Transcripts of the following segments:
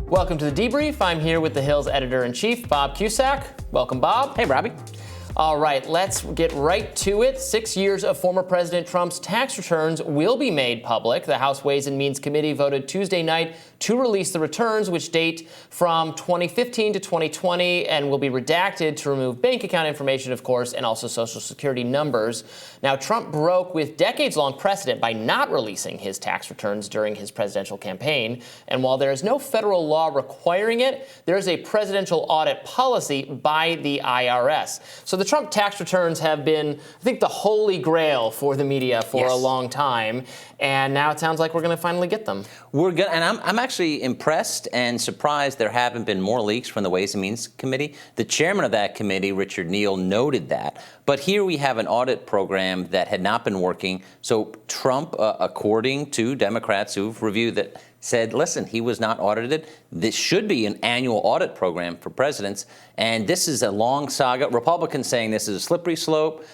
Welcome to The Debrief. I'm here with The Hill's editor-in-chief, Bob Cusack. Welcome, Bob. Hey, Robby. All right, let's get right to it. 6 years of former President Trump's tax returns will be made public. The House Ways and Means Committee voted Tuesday night to release the returns, which date from 2015 to 2020 and will be redacted to remove bank account information, of course, and also Social Security numbers. Now, Trump broke with decades-long precedent by not releasing his tax returns during his presidential campaign. And while there is no federal law requiring it, there is a presidential audit policy by the IRS. So the Trump tax returns have been, I think, the holy grail for the media for a long time. And now it sounds like we're going to finally get them. We're good, and I'm actually impressed and surprised there haven't been more leaks from the Ways and Means Committee. The chairman of that committee, Richard Neal, noted that. But here we have an audit program that had not been working. So Trump, according to Democrats who've reviewed that, said, listen, he was not audited. This should be an annual audit program for presidents. And this is a long saga. Republicans saying this is a slippery slope,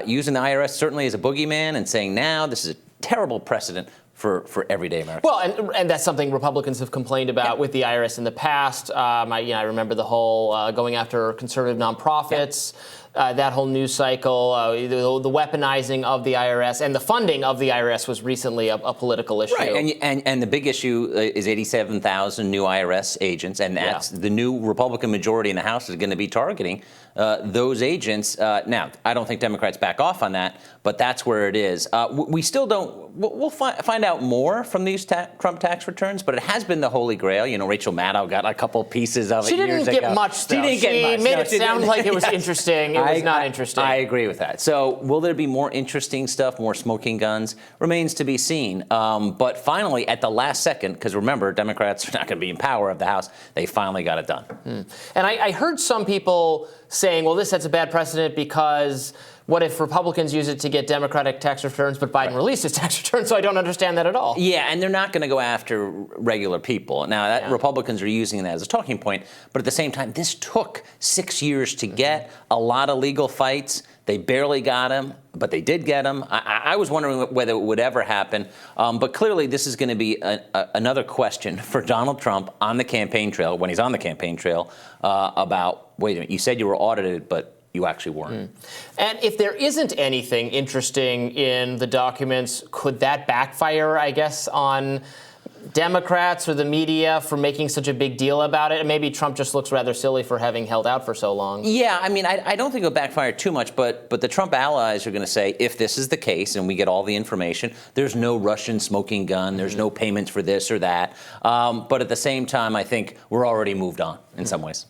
using the IRS certainly as a boogeyman and saying now this is a terrible precedent for everyday Americans. Well, and that's something Republicans have complained about with the IRS in the past. I remember the whole going after conservative nonprofits. That whole news cycle, the weaponizing of the IRS and the funding of the IRS was recently a political issue. Right, and the big issue is 87,000 new IRS agents, and that's the new Republican majority in the House is going to be targeting those agents. Now, I don't think Democrats back off on that, but that's where it is. We still don't. We'll find out more from these Trump tax returns, but it has been the holy grail. You know, Rachel Maddow got a couple pieces of it years ago. She didn't get much, though. She made it sound like it was interesting. It was not interesting. I agree with that. So will there be more interesting stuff, more smoking guns? Remains to be seen. But finally, at the last second, because remember, Democrats are not going to be in power of the House, they finally got it done. And I heard some people saying, well, this sets a bad precedent because what if Republicans use it to get Democratic tax returns, but Biden released his tax returns? So I don't understand that at all. Yeah, and they're not going to go after regular people. Now, Republicans are using that as a talking point, but at the same time, this took 6 years to get, a lot of legal fights. They barely got him, but they did get him. I was wondering whether it would ever happen. But clearly, this is going to be another question for Donald Trump on the campaign trail, when he's on the campaign trail, about, wait a minute, you said you were audited, but you actually weren't. And if there isn't anything interesting in the documents, could that backfire, I guess, on Democrats or the media for making such a big deal about it? And maybe Trump just looks rather silly for having held out for so long. Yeah, I mean, I don't think it'll backfire too much, but the Trump allies are going to say, if this is the case and we get all the information, there's no Russian smoking gun, there's no payments for this or that. But at the same time, I think we're already moved on in some ways.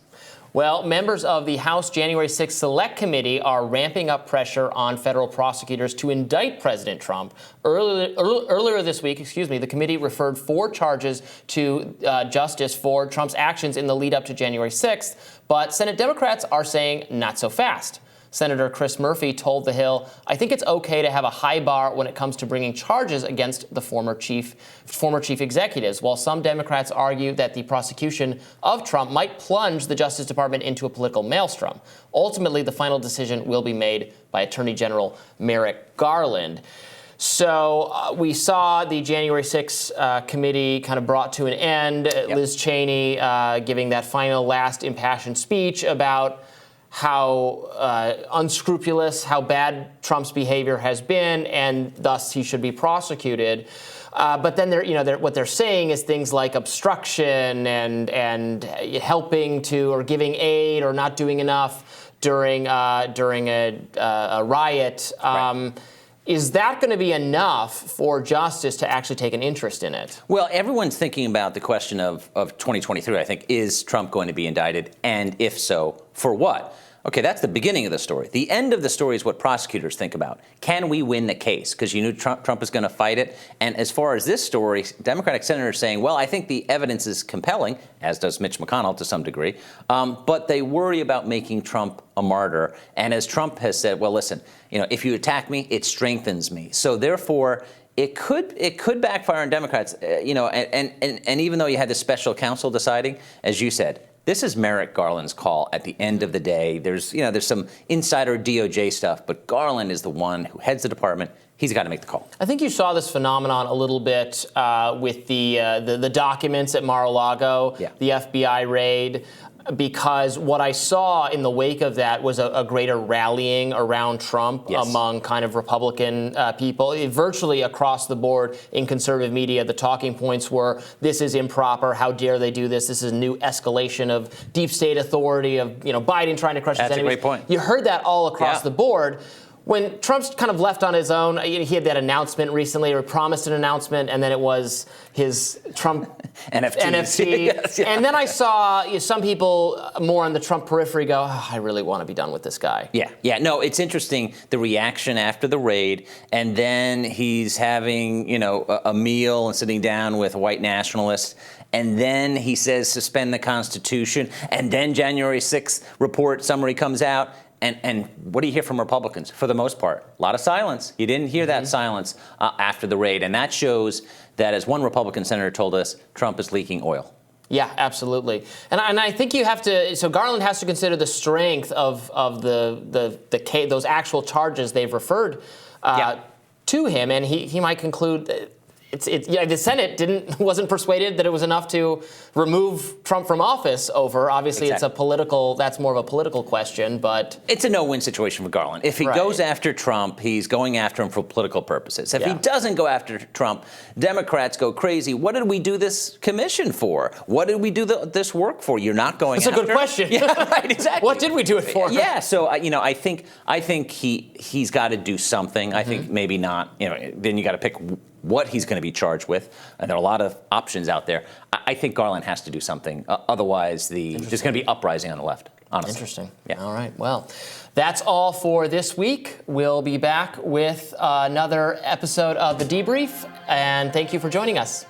Well, members of the House January 6th Select Committee are ramping up pressure on federal prosecutors to indict President Trump. Earlier this week, the committee referred 4 charges to justice for Trump's actions in the lead up to January 6th, but Senate Democrats are saying not so fast. Senator Chris Murphy told The Hill, I think it's okay to have a high bar when it comes to bringing charges against the former chief executives, while some Democrats argue that the prosecution of Trump might plunge the Justice Department into a political maelstrom. Ultimately, the final decision will be made by Attorney General Merrick Garland. So we saw the January 6th committee kind of brought to an end. Liz Cheney giving that final last impassioned speech about how unscrupulous, how bad Trump's behavior has been, and thus he should be prosecuted. But then what they're saying is things like obstruction and helping to or giving aid or not doing enough during a riot. Right. Is that going to be enough for justice to actually take an interest in it? Well, everyone's thinking about the question of 2023, I think. Is Trump going to be indicted? And if so, for what? Okay, that's the beginning of the story. The end of the story is what prosecutors think about. Can we win the case? Because you knew Trump is going to fight it. And as far as this story, Democratic senators saying, well, I think the evidence is compelling, as does Mitch McConnell to some degree, but they worry about making Trump a martyr. And as Trump has said, well, listen, if you attack me, it strengthens me. So therefore, it could backfire on Democrats, and even though you had the special counsel deciding, as you said, this is Merrick Garland's call at the end of the day. There's some insider DOJ stuff, but Garland is the one who heads the department. he's got to make the call. I think you saw this phenomenon a little bit with the documents at Mar-a-Lago, the FBI raid, because what I saw in the wake of that was a greater rallying around Trump among kind of Republican people. Virtually across the board in conservative media, the talking points were, this is improper, how dare they do this, this is a new escalation of deep state authority, of Biden trying to crush his enemies. That's a great point. You heard that all across the board. When Trump's kind of left on his own, he had that announcement recently, or promised an announcement, and then it was his Trump NFT. Yes, yeah. And then I saw some people more on the Trump periphery go, I really want to be done with this guy. Yeah. No, it's interesting, the reaction after the raid, and then he's having, a meal and sitting down with white nationalists, and then he says suspend the Constitution, and then January 6th report summary comes out. And what do you hear from Republicans? For the most part, a lot of silence. You didn't hear that silence after the raid. And that shows that, as one Republican senator told us, Trump is leaking oil. Yeah, absolutely. And I think you have to, so Garland has to consider the strength of those actual charges they've referred to him. And he might conclude that the Senate wasn't persuaded that it was enough to remove Trump from office over. Obviously, that's more of a political question, but it's a no-win situation for Garland. If he goes after Trump, he's going after him for political purposes. If he doesn't go after Trump, Democrats go crazy. What did we do this commission for? What did we do this work for? You're not going after. That's a good question. Yeah, right, exactly. What did we do it for? Yeah, so I think he's got to do something. I think maybe not. Then you got to pick what he's going to be charged with, and there are a lot of options out there. I think Garland has to do something. Otherwise, there's going to be uprising on the left, honestly. Interesting. Yeah. All right. Well, that's all for this week. We'll be back with another episode of The Debrief, and thank you for joining us.